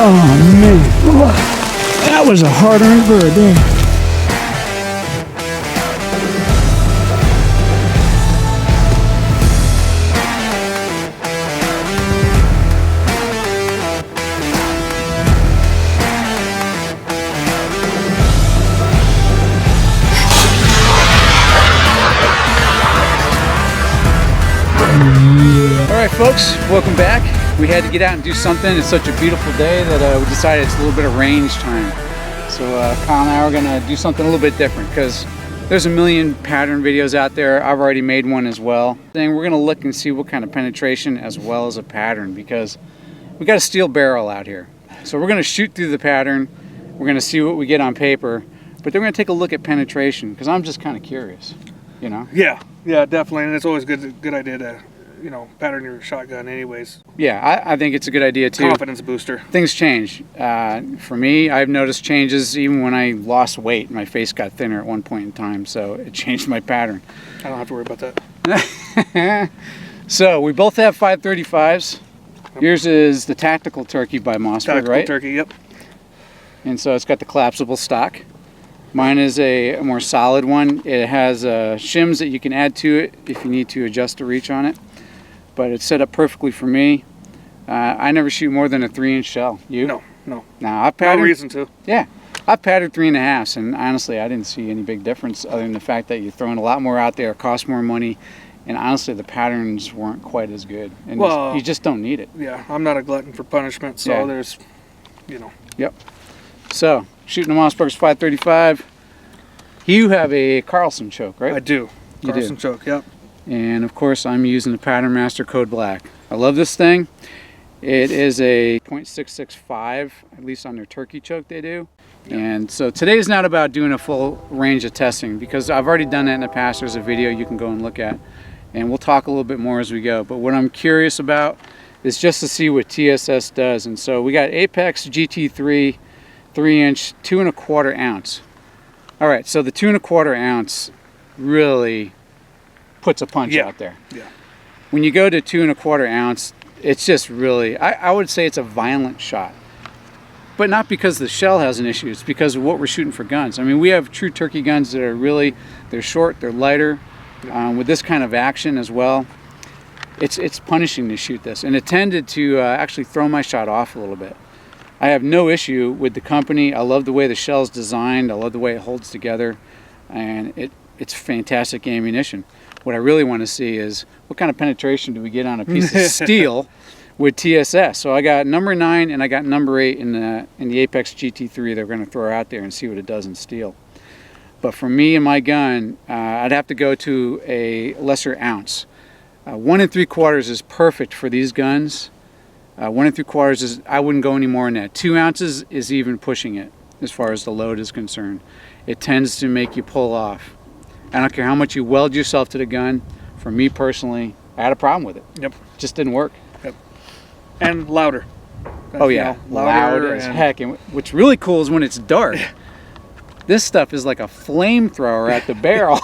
Oh man, that was a hard-earned bird there. Alright folks, welcome back. We had to get out and do something. It's such a beautiful day that we decided it's a little bit of range time. So Kyle and I are going to do something a little bit different because there's a million pattern videos out there. I've already made one as well. Then we're going to look and see what kind of penetration as well as a pattern, because we got a steel barrel out here. So we're going to shoot through the pattern. We're going to see what we get on paper, but then we're going to take a look at penetration because I'm just kind of curious, you know? Yeah, definitely. And it's always good idea to, you know, pattern your shotgun anyways. Yeah, I think it's a good idea too. Confidence booster. Things change. For me, I've noticed changes even when I lost weight. My face got thinner at one point in time, so it changed my pattern. I don't have to worry about that. So we both have 535s. Yep. Yours is the Tactical Turkey by Mossberg, right? Tactical Turkey, yep. And so it's got the collapsible stock. Mine is a more solid one. It has shims that you can add to it if you need to adjust the reach on it. But it's set up perfectly for me. I never shoot more than a 3-inch shell. You? No. Now I've patterned. No reason to. Yeah, I've patterned 3.5s, and honestly, I didn't see any big difference other than the fact that you're throwing a lot more out there, costs more money, and honestly, the patterns weren't quite as good. And well, you just don't need it. Yeah, I'm not a glutton for punishment, so there's, you know. Yep. So shooting a Mossberg's 535. You have a Carlson choke, right? I do. Carlson choke, yep. And of course I'm using the Patternmaster Code Black. I love this thing. It is a .665, at least on their turkey choke they do. Yeah. And so today's not about doing a full range of testing because I've already done that in the past. There's a video you can go and look at, and we'll talk a little bit more as we go. But what I'm curious about is just to see what TSS does. And so we got Apex GT3 3-inch 2¼ ounce. All right, so the 2¼ ounce really puts a punch out there. Yeah. When you go to 2¼ ounce, it's just really, I would say it's a violent shot. But not because the shell has an issue, it's because of what we're shooting for guns. I mean, we have true turkey guns that are really, they're short, they're lighter, with this kind of action as well. It's punishing to shoot this, and it tended to actually throw my shot off a little bit. I have no issue with the company. I love the way the shell's designed. I love the way it holds together, and it's fantastic ammunition. What I really want to see is what kind of penetration do we get on a piece of steel with TSS. So I got number 9 and I got number 8 in the Apex GT3 they're going to throw out there and see what it does in steel. But for me and my gun, I'd have to go to a lesser ounce. 1 3/4 is perfect for these guns. 1 3/4 is, I wouldn't go any more than that. 2 ounces is even pushing it as far as the load is concerned. It tends to make you pull off. I don't care how much you weld yourself to the gun. For me personally, I had a problem with it. Yep. Just didn't work. Yep. And louder. Oh yeah, loud as heck. And what's really cool is when it's dark. This stuff is like a flamethrower at the barrel.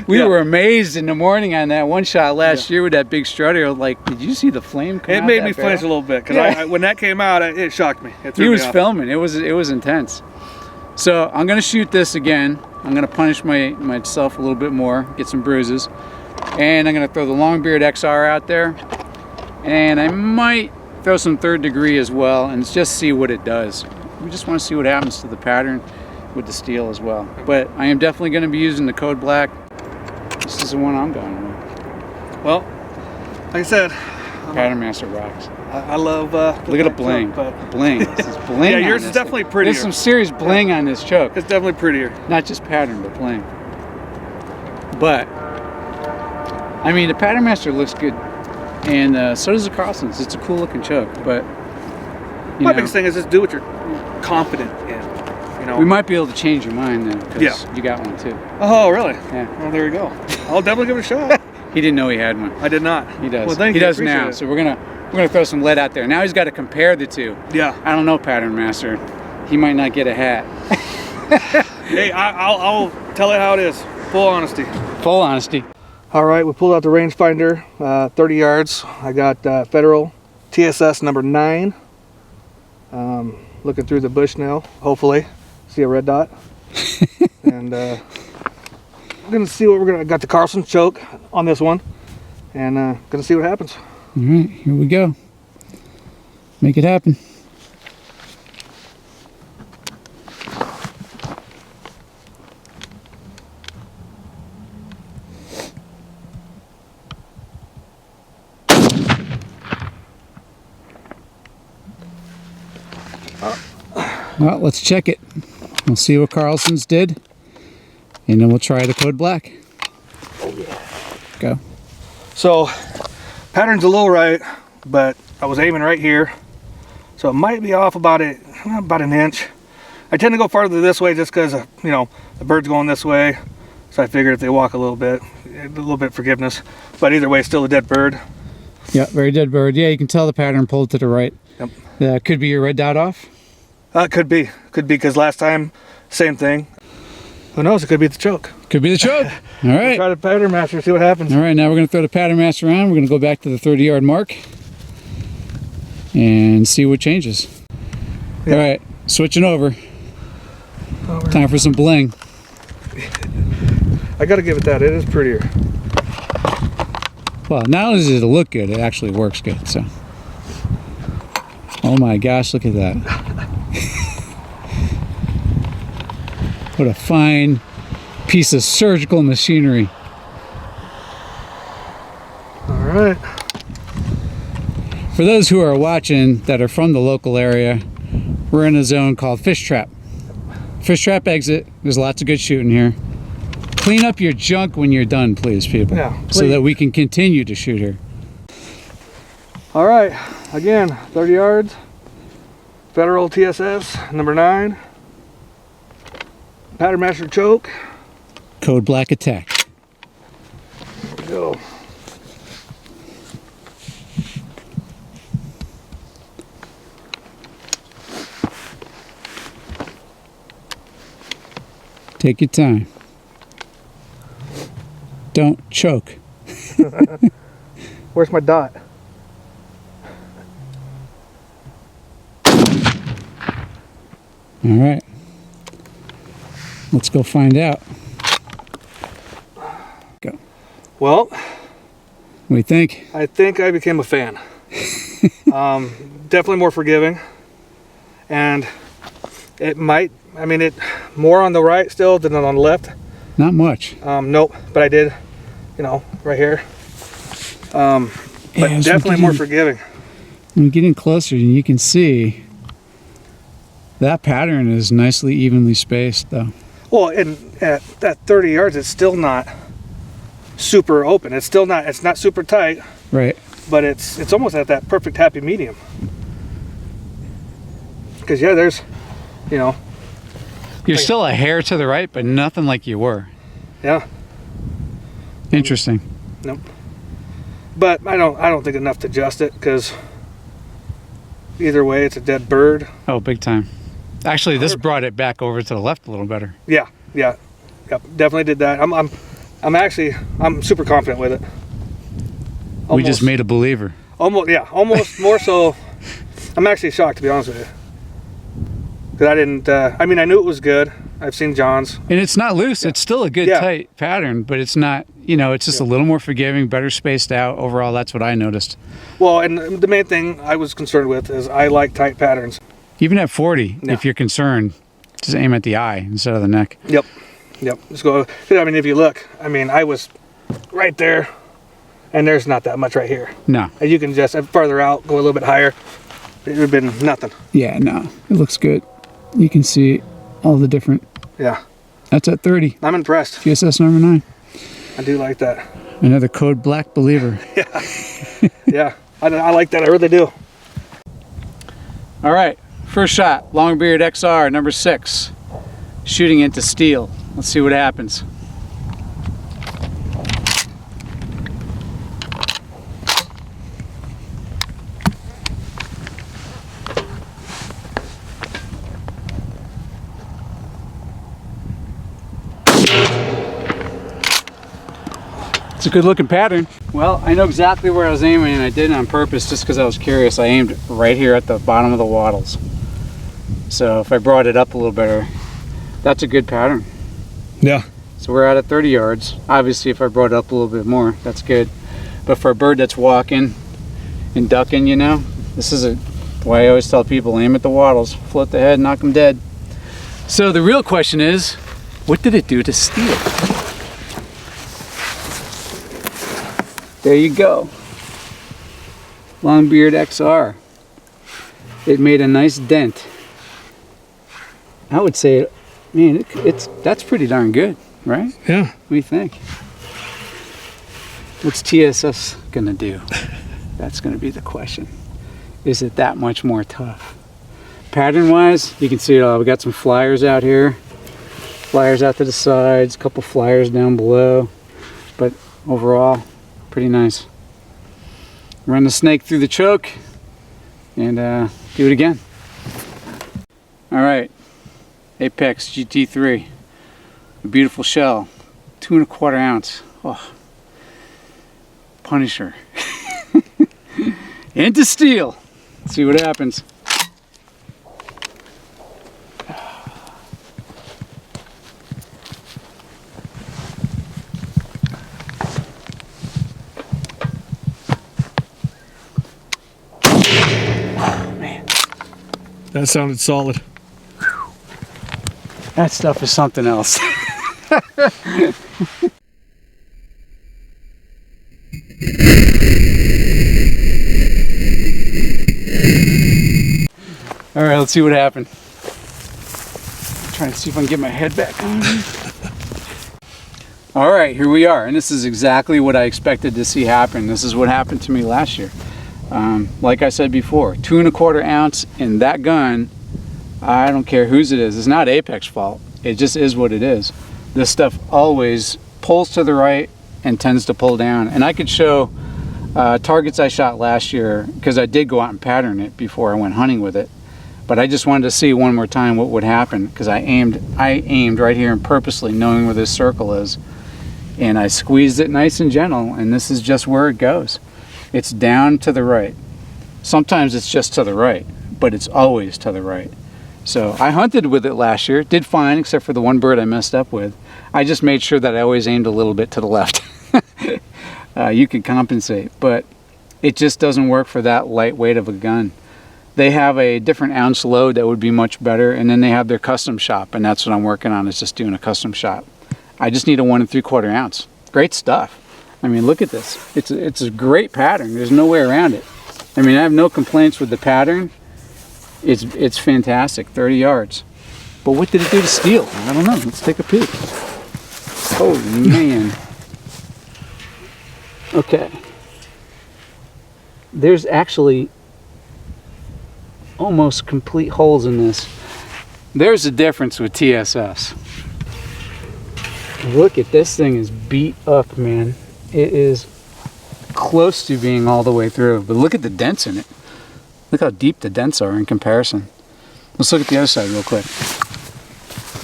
We were amazed in the morning on that one shot last year with that big strutter. I was like, did you see the flame come out? It made me flinch a little bit because when that came out, it shocked me. He was filming. It was intense. So I'm gonna shoot this again. I'm gonna punish myself a little bit more, get some bruises, and I'm gonna throw the Longbeard XR out there, and I might throw some 3rd degree as well, and just see what it does. We just want to see what happens to the pattern with the steel as well. But I am definitely going to be using the Code Black. This is the one I'm going with. Well, like I said, Patternmaster rocks. I love. Look at the bling. Bling. This is bling. Yeah, yours is definitely prettier. There's some serious bling on this choke. It's definitely prettier. Not just pattern, but bling. But I mean, the Patternmaster looks good, and so does the Carlson's. It's a cool looking choke, but my biggest thing is just do what you're confident in. You know, we might be able to change your mind then, because you got one too. Oh, really? Yeah. Well, there you go. I'll definitely give it a shot. He didn't know he had one. I did not. He does. Well, thank you. He does now. So we're gonna throw some lead out there. Now he's got to compare the two. Yeah. I don't know, Patternmaster. He might not get a hat. Hey, I'll tell it how it is. Full honesty. Full honesty. All right, we pulled out the rangefinder, 30 yards. I got Federal TSS number 9. Looking through the bush now, hopefully see a red dot. And we're gonna see what I got the Carlson choke on this one, and gonna see what happens. All right, here we go. Make it happen. Well, let's check it. We'll see what Carlson's did, and then we'll try the Code Black. Oh yeah. Go. So, pattern's a little right, but I was aiming right here, so it might be off about an inch. I tend to go farther this way just because, you know, the bird's going this way, so I figured if they walk a little bit forgiveness. But either way, still a dead bird. Yeah, very dead bird. Yeah, you can tell the pattern pulled to the right. Yep. Could be your red dot off. Could be because last time, same thing. Who knows? It could be the choke. Could be the choke. All right. We'll try the Patternmaster, see what happens. All right, now we're going to throw the Patternmaster around. We're going to go back to the 30-yard mark and see what changes. Yeah. All right, switching over. Time for some bling. I got to give it that. It is prettier. Well, not only does it look good, it actually works good. So, oh my gosh, look at that. What a fine piece of surgical machinery. All right. For those who are watching that are from the local area, we're in a zone called Fish Trap. Fish Trap exit. There's lots of good shooting here. Clean up your junk when you're done, please, people. Yeah, please. So that we can continue to shoot here. All right. Again, 30 yards. Federal TSS number 9. Patternmaster choke. Code Black attack. There we go. Take your time. Don't choke. Where's my dot? All right. Let's go find out. Go. Well, What do you think? I think I became a fan. Definitely more forgiving, and it might. I mean, it more on the right still than on the left. Not much. Nope, but I did, you know, right here. But Yeah, definitely more forgiving. When we get in closer, you can see that pattern is nicely evenly spaced, though. Well, and at that 30 yards, it's still not super open. It's still not. It's not super tight. Right. But it's almost at that perfect happy medium. Because yeah, there's, you know. You're still a hair to the right, but nothing like you were. Yeah. Interesting. Nope. But I don't think enough to adjust it, because either way, it's a dead bird. Oh, big time. Actually, this brought it back over to the left a little better. Yeah, yep, definitely did that. I'm super confident with it. We just made a believer. Almost more so. I'm actually shocked, to be honest with you, because I didn't. I mean, I knew it was good. I've seen John's, and it's not loose. It's still a good tight pattern, but it's not. You know, it's just a little more forgiving, better spaced out. Overall, that's what I noticed. Well, and the main thing I was concerned with is I like tight patterns. Even at 40, if you're concerned, just aim at the eye instead of the neck. Yep. Just go. I mean, if you look, I mean, I was right there, and there's not that much right here. No. And you can just farther out, go a little bit higher. It would have been nothing. Yeah, no, it looks good. You can see all the different. Yeah. That's at 30. I'm impressed. TSS number 9. I do like that. Another Code Black believer. Yeah. I like that. I really do. All right. First shot, Longbeard XR, number 6. Shooting into steel. Let's see what happens. It's a good looking pattern. Well, I know exactly where I was aiming, and I did it on purpose just because I was curious. I aimed right here at the bottom of the wattles. So if I brought it up a little better, that's a good pattern. Yeah. So we're out at 30 yards. Obviously, if I brought it up a little bit more, that's good. But for a bird that's walking and ducking, you know, this is why I always tell people, aim at the wattles, float the head, knock them dead. So the real question is, what did it do to steel? There you go. Longbeard XR. It made a nice dent. I would say, man, that's pretty darn good, right? Yeah. What do you think? What's TSS gonna do? That's gonna be the question. Is it that much more tough? Pattern-wise, you can see we got some flyers out here, flyers out to the sides, a couple flyers down below, but overall, pretty nice. Run the snake through the choke and do it again. All right, Apex GT3, a beautiful shell, 2 1/4 ounce. Oh, Punisher. Into steel. Let's see what happens. That sounded solid. That stuff is something else. All right, let's see what happened. I'm trying to see if I can get my head back on. All right, here we are, and this is exactly what I expected to see happen. This is what happened to me last year. Like I said before, 2 1/4 ounce in that gun. I don't care whose it is. It's not Apex fault. It just is what it is. This stuff always pulls to the right and tends to pull down. And I could show targets I shot last year, because I did go out and pattern it before I went hunting with it. But I just wanted to see one more time what would happen, because I aimed right here and purposely knowing where this circle is. And I squeezed it nice and gentle, and this is just where it goes. It's down to the right. Sometimes it's just to the right, but it's always to the right. So I hunted with it last year, did fine except for the one bird I messed up with. I just made sure that I always aimed a little bit to the left. You could compensate, but it just doesn't work for that lightweight of a gun. They have a different ounce load that would be much better, and then they have their custom shop, and that's what I'm working on, is just doing a custom shop. I just need a 1 3/4 ounce. Great stuff. I mean, look at this. It's a great pattern. There's no way around it. I mean, I have no complaints with the pattern. It's fantastic, 30 yards. But what did it do to steel? I don't know. Let's take a peek. Oh, man. Okay. There's actually almost complete holes in this. There's a difference with TSS. Look at this thing is beat up, man. It is close to being all the way through, but look at the dents in it. Look how deep the dents are in comparison. Let's look at the other side real quick.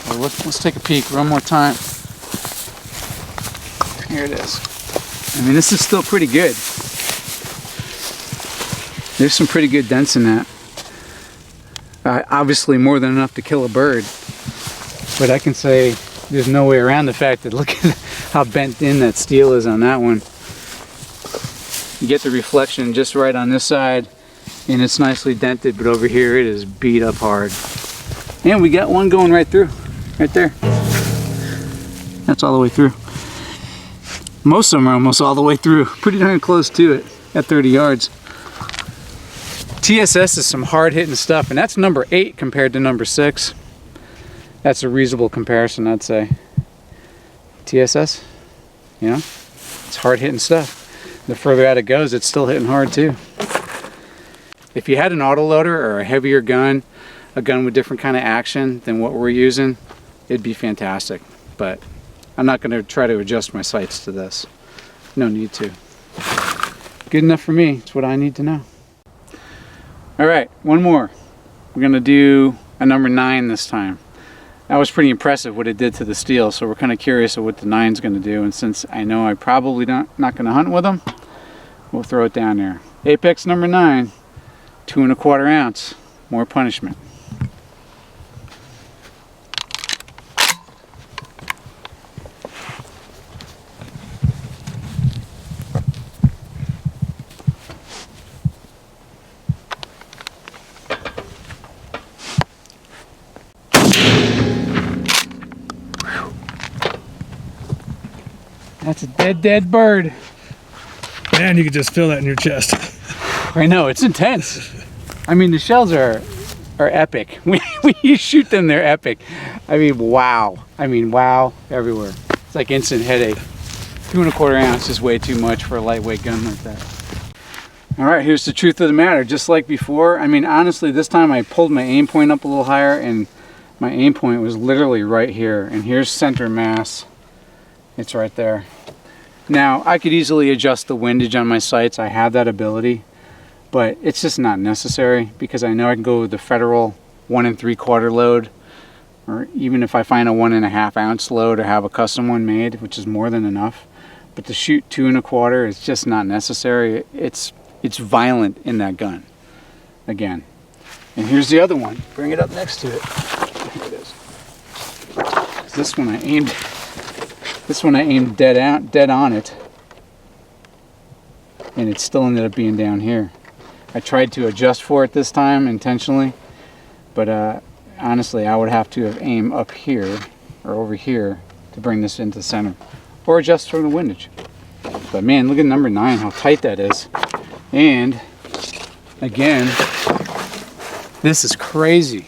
Well, let's take a peek one more time. Here it is. I mean, this is still pretty good. There's some pretty good dents in that. Obviously more than enough to kill a bird, but I can say there's no way around the fact that look at how bent in that steel is on that one. You get the reflection just right on this side, and it's nicely dented, but over here it is beat up hard. And we got one going right through, right there. That's all the way through. Most of them are almost all the way through. Pretty darn close to it at 30 yards. TSS is some hard hitting stuff, and that's number 8 compared to number 6. That's a reasonable comparison, I'd say. TSS, you know, it's hard hitting stuff. The further out it goes, it's still hitting hard too. If you had an autoloader or a heavier gun, a gun with different kind of action than what we're using, it'd be fantastic. But I'm not going to try to adjust my sights to this. No need to. Good enough for me. It's what I need to know. All right, one more. We're going to do a number 9 this time. That was pretty impressive what it did to the steel, so we're kind of curious of what the 9's going to do. And since I know I probably not going to hunt with them, we'll throw it down there. Apex number 9, 2 1/4 ounce, more punishment. That's a dead bird. Man, you could just feel that in your chest. I know, it's intense. I mean, the shells are epic. When you shoot them, they're epic. I mean, wow. Wow everywhere. It's like instant headache. 2 1/4 ounce is way too much for a lightweight gun like that. All right, here's the truth of the matter. Just like before, I mean, honestly, this time I pulled my aim point up a little higher, and my aim point was literally right here. And here's center mass. It's right there. Now, I could easily adjust the windage on my sights. I have that ability, but it's just not necessary because I know I can go with the Federal 1 3/4 load, or even if I find a 1 1/2 ounce load or have a custom one made, which is more than enough. But to shoot 2 1/4 is just not necessary. It's violent in that gun. Again. And here's the other one. Bring it up next to it. Here it is. This one I aimed dead on it. And it still ended up being down here. I tried to adjust for it this time intentionally, but honestly, I would have to have aimed up here or over here to bring this into the center, or adjust for the windage. But man, look at number 9, how tight that is. And again, this is crazy.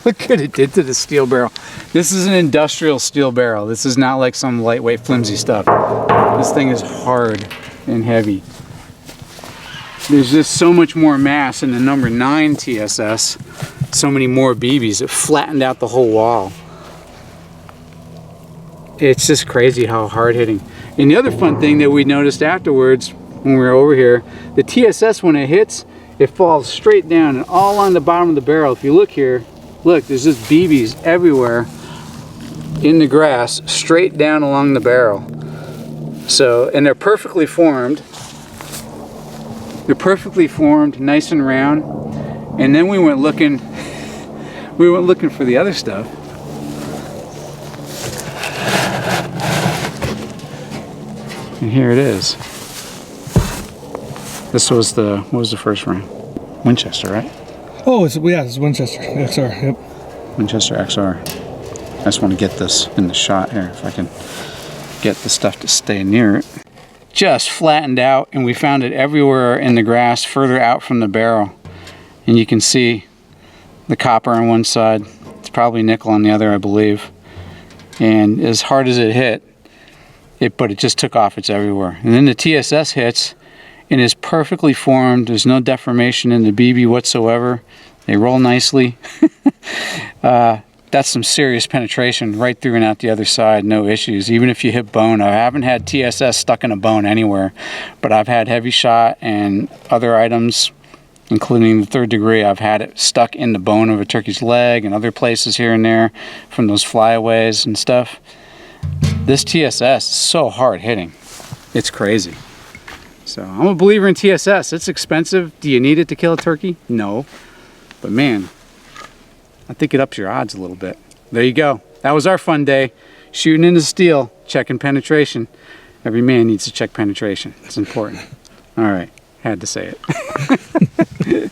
Look what it did to the steel barrel. This is an industrial steel barrel. This is not like some lightweight flimsy stuff. This thing is hard and heavy. There's just so much more mass in the number 9 TSS. So many more BBs. It flattened out the whole wall. It's just crazy how hard hitting. And the other fun thing that we noticed afterwards when we were over here, the TSS, when it hits, it falls straight down and all on the bottom of the barrel. If you look here, look, there's just BBs everywhere in the grass, straight down along the barrel. So, and they're perfectly formed. They're perfectly formed, nice and round. And then we went looking for the other stuff. And here it is. This was what was the first round? Winchester, right? Oh, it's Winchester XR, yep. Winchester XR. I just want to get this in the shot here, if I can get the stuff to stay near it. Just flattened out, and we found it everywhere in the grass, further out from the barrel. And you can see the copper on one side. It's probably nickel on the other, I believe. And as hard as it hit, but it just took off. It's everywhere. And then the TSS hits, and is perfectly formed. There's no deformation in the BB whatsoever. They roll nicely. That's some serious penetration right through and out the other side, no issues. Even if you hit bone, I haven't had TSS stuck in a bone anywhere, but I've had heavy shot and other items, including the 3rd degree. I've had it stuck in the bone of a turkey's leg and other places here and there from those flyaways and stuff. This TSS is so hard hitting. It's crazy. So I'm a believer in TSS. It's expensive. Do you need it to kill a turkey? No. But man, I think it ups your odds a little bit. There you go. That was our fun day. Shooting into steel, checking penetration. Every man needs to check penetration. It's important. All right. Had to say it.